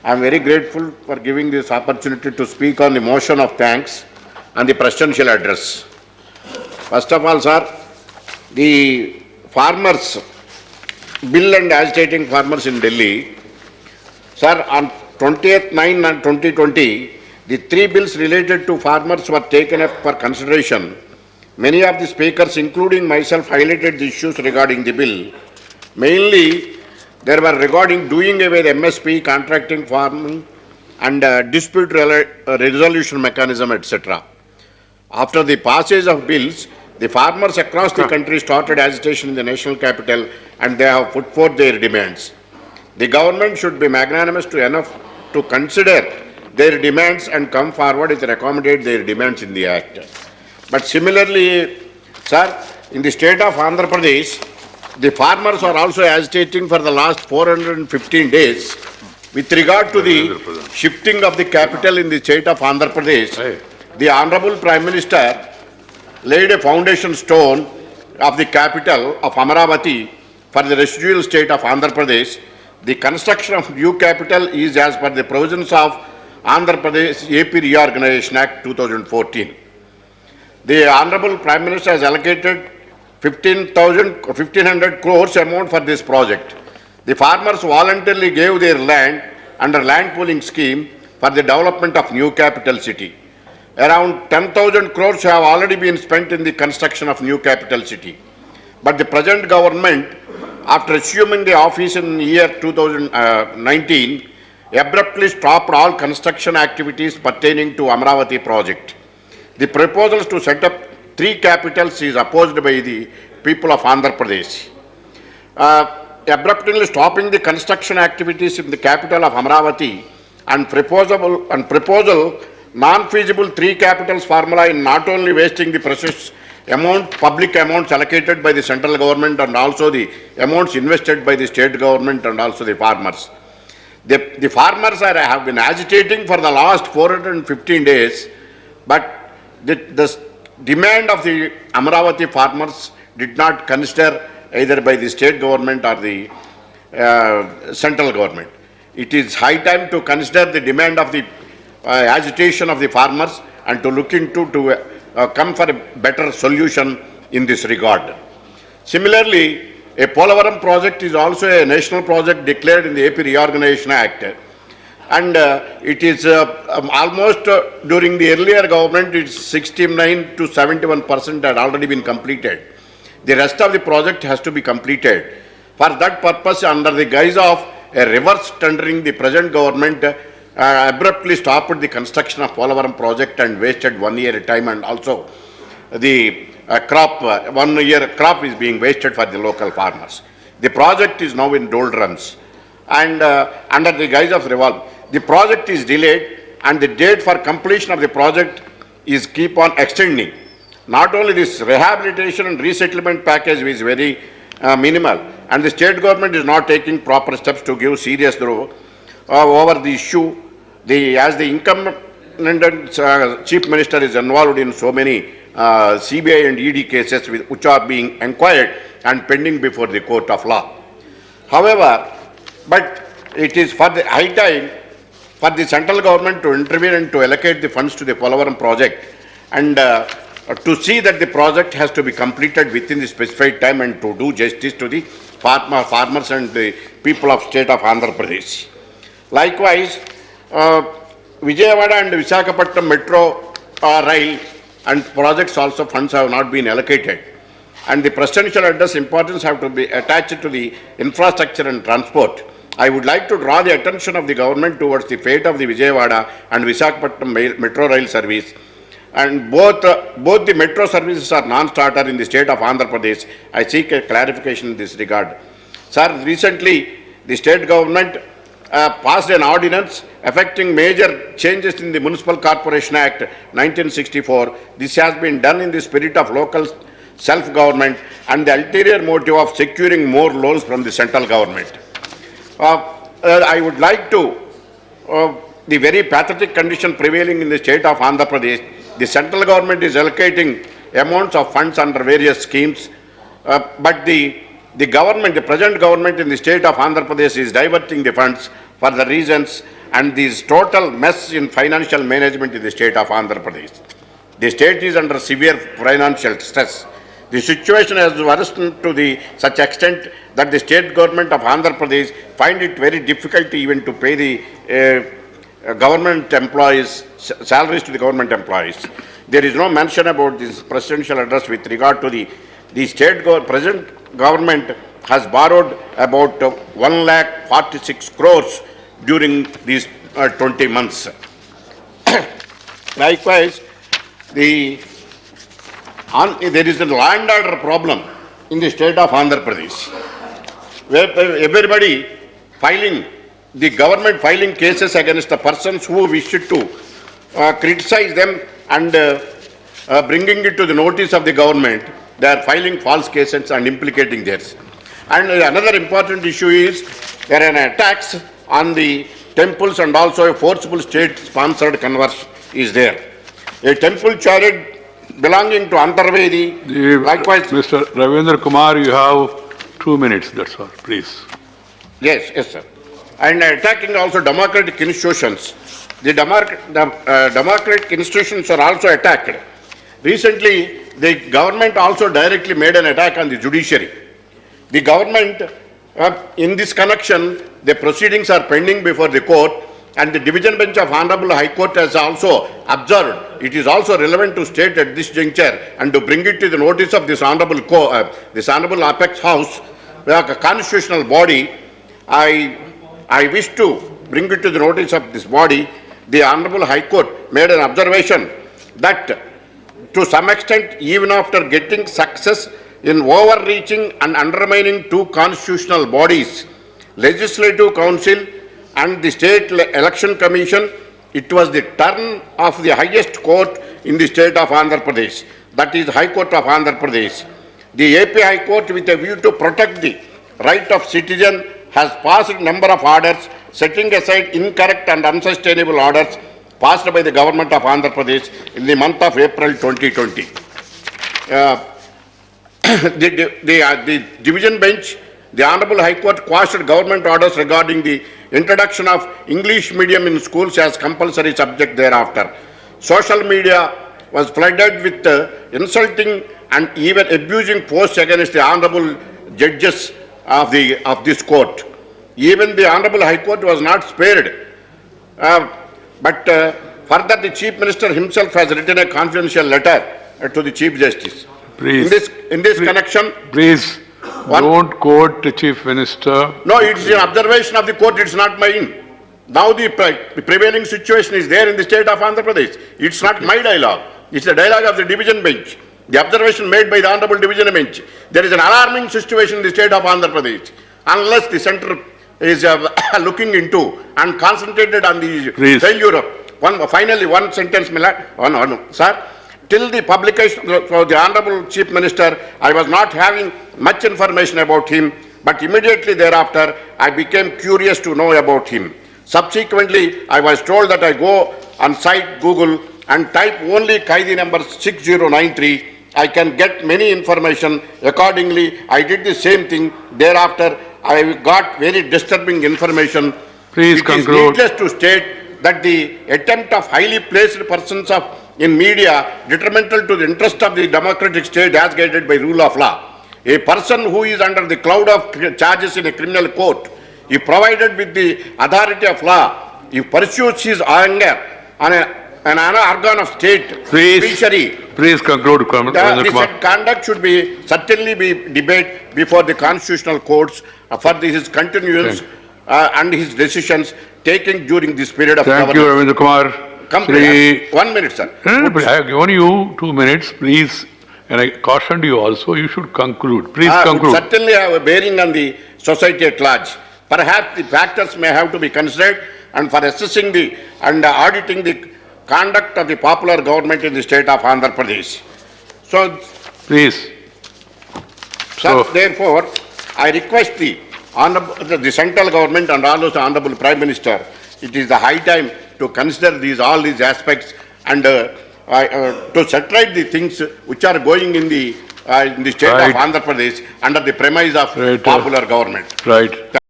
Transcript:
I am very grateful for giving this opportunity to speak on the motion of thanks and the presidential address. First of all, sir, the farmers bill and agitating farmers in Delhi, sir, on 20th 9 and 2020, the three bills related to farmers were taken up for consideration. Many of the speakers, including myself, highlighted the issues regarding the bill. Mainly, there were regarding doing away with MSP, contracting farming, and dispute resolution mechanism, etc. After the passage of bills, the farmers across the country started agitation in the national capital, and they have put forth their demands. The government should be magnanimous enough to consider their demands and come forward to accommodate their demands in the act. But similarly, sir, in the state of Andhra Pradesh, the farmers are also agitating for the last 415 days with regard to the shifting of the capital in the state of Andhra Pradesh. The Honorable Prime Minister laid a foundation stone of the capital of Amaravati for the residual state of Andhra Pradesh. The construction of new capital is as per the provisions of Andhra Pradesh AP Reorganization Act 2014. The Honorable Prime Minister has allocated 1,500 crores amount for this project. The farmers voluntarily gave their land under land pooling scheme for the development of new capital city. Around 10,000 crores have already been spent in the construction of new capital city. But the present government, after assuming the office in the year 2019, abruptly stopped all construction activities pertaining to Amaravati project. The proposals to set up three capitals is opposed by the people of Andhra Pradesh. Abruptly stopping the construction activities in the capital of Amaravati and proposal non-feasible three capitals formula in not only wasting the precious amount, public amounts allocated by the central government and also the amounts invested by the state government and also the farmers. The farmers have been agitating for the last 415 days, but the demand of the Amaravati farmers did not consider either by the state government or the central government. It is high time to consider the demand of the agitation of the farmers and to look into to come for a better solution in this regard. Similarly, a Polavaram project is also a national project declared in the AP Reorganization Act. And it is almost during the earlier government, it's 69 to 71% had already been completed. The rest of the project has to be completed. For that purpose, under the guise of a reverse tendering, the present government abruptly stopped the construction of Polavaram project and wasted 1 year time, and also the crop, 1 year crop is being wasted for the local farmers. The project is now in doldrums, and under the guise of revolve, the project is delayed, and the date for completion of the project is keep on extending. Not only this rehabilitation and resettlement package is very minimal, and the state government is not taking proper steps to give serious over the issue. As the incumbent chief minister is involved in so many CBI and ED cases which are being inquired and pending before the court of law. However, but it is for the high time for the central government to intervene and to allocate the funds to the Polavaram project, and to see that the project has to be completed within the specified time and to do justice to the farmers and the people of state of Andhra Pradesh. Likewise, Vijayawada and Visakhapatnam Metro Rail and projects also funds have not been allocated, and the presidential address importance have to be attached to the infrastructure and transport. I would like to draw the attention of the government towards the fate of the Vijayawada and Visakhapatnam Metro Rail service, and both the metro services are non-starter in the state of Andhra Pradesh. I seek a clarification in this regard. Sir, recently the state government passed an ordinance affecting major changes in the Municipal Corporation Act 1964. This has been done in the spirit of local self-government and the ulterior motive of securing more loans from the central government. I would like to, the very pathetic condition prevailing in the state of Andhra Pradesh, the central government is allocating amounts of funds under various schemes, but the government, the present government in the state of Andhra Pradesh is diverting the funds for the reasons and this total mess in financial management in the state of Andhra Pradesh. The state is under severe financial stress. The situation has worsened to such extent that the state government of Andhra Pradesh find it very difficult even to pay the government employees, salaries to the government employees. There is no mention about this presidential address with regard to the present government has borrowed about 1,46 crores during these 20 months. Likewise, there is a land order problem in the state of Andhra Pradesh, where everybody the government filing cases against the persons who wish to criticize them and bringing it to the notice of the government. They are filing false cases and implicating theirs. And another important issue is there are an attacks on the temples and also a forcible state-sponsored conversion is there. A temple chariot belonging to Antarvedi, likewise... Mr. Ravindra Kumar, you have 2 minutes, that's all, please. Yes, sir. And attacking also democratic institutions. The democratic institutions are also attacked. Recently, the government also directly made an attack on the judiciary. The government, in this connection, the proceedings are pending before the court, and the division bench of Honorable High Court has also observed it is also relevant to state at this juncture and to bring it to the notice of this Honorable Apex House, a constitutional body. I wish to bring it to the notice of this body. The Honorable High Court made an observation that to some extent, even after getting success in overreaching and undermining two constitutional bodies, Legislative Council and the State Election Commission, it was the turn of the highest court in the state of Andhra Pradesh, that is High Court of Andhra Pradesh. The AP High Court, with a view to protect the right of citizen, has passed a number of orders setting aside incorrect and unsustainable orders passed by the government of Andhra Pradesh in the month of April 2020. The division bench, the Honorable High Court quashed government orders regarding the introduction of English medium in schools as compulsory subject thereafter. Social media was flooded with insulting and even abusing posts against the honorable judges of this court. Even the Honorable High Court was not spared. But further, the Chief Minister himself has written a confidential letter to the Chief Justice. Please. In this connection, please don't quote the Chief Minister. No, it's an observation of the court. It's not mine. Now the prevailing situation is there in the state of Andhra Pradesh. It's not my dialogue. It's the dialogue of the division bench. The observation made by the Honorable Division Bench. There is an alarming situation in the state of Andhra Pradesh. Unless the centre is looking into and concentrated on the failure of finally one sentence, sir. Till the publication of the Honorable Chief Minister, I was not having much information about him, but immediately thereafter, I became curious to know about him. Subsequently, I was told that I go on site Google and type only Kaidi number 6093. I can get many information. Accordingly, I did the same thing. Thereafter, I got very disturbing information. Please conclude. It is needless to state that the attempt of highly placed persons in media detrimental to the interest of the democratic state as guided by rule of law. A person who is under the cloud of charges in a criminal court, if provided with the authority of law, if pursues his anger on an organ of state, judiciary. Please conclude. The conduct should certainly be debated before the constitutional courts for his continuance and his decisions taken during this period of governance. Thank you, Ravindra Kumar. 1 minute, sir. I have given you 2 minutes, please. And I cautioned you also, you should conclude. Please conclude. Certainly have a bearing on the society at large. Perhaps the factors may have to be considered and for assessing and auditing the conduct of the popular government in the state of Andhra Pradesh. So, please. Sir, therefore, I request the central government and also the Honorable Prime Minister, it is the high time to consider all these aspects and to separate the things which are going in the state of Andhra Pradesh under the premise of popular government. Right.